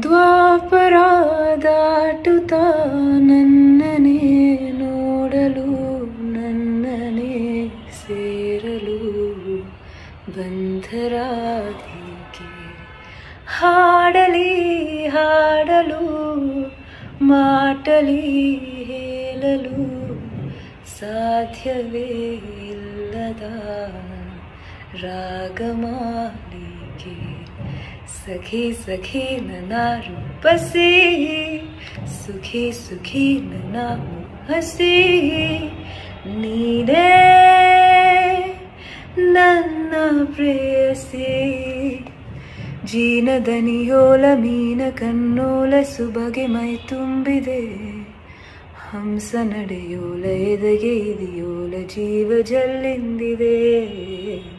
ದ್ವಾಪರ ದಾಟುತ್ತಾ ನನ್ನನೇ ನೋಡಲು ನನ್ನನೇ ಸೇರಲು ಬಂಧರಾಧಿಕೆ ಹಾಡಲಿ ಹಾಡಲು ಮಾಟಲಿ ಹೇಳಲು ಸಾಧ್ಯವೇ ಇಲ್ಲದ ರಾಗಮಾಲಿಕೆ ಸಖಿ ಸಖಿ ನನ್ನ ರೂಪಸಿ ಸುಖಿ ಸುಖಿ ನನ್ನ ಹಸಿ ನೀನೇ ನನ್ನ ಪ್ರೇಯಸಿ ಜೀನದನಿಯೋಲ ಮೀನ ಕನ್ನೋಲ ಸುಬಗೆ ಮೈ ತುಂಬಿದೆ ಹಂಸ ನಡೆಯೋಲ ಎದೆಗೆ ಇದೆಯೋಲ ಜೀವ ಜಲ್ಲಿಂದಿದೆ.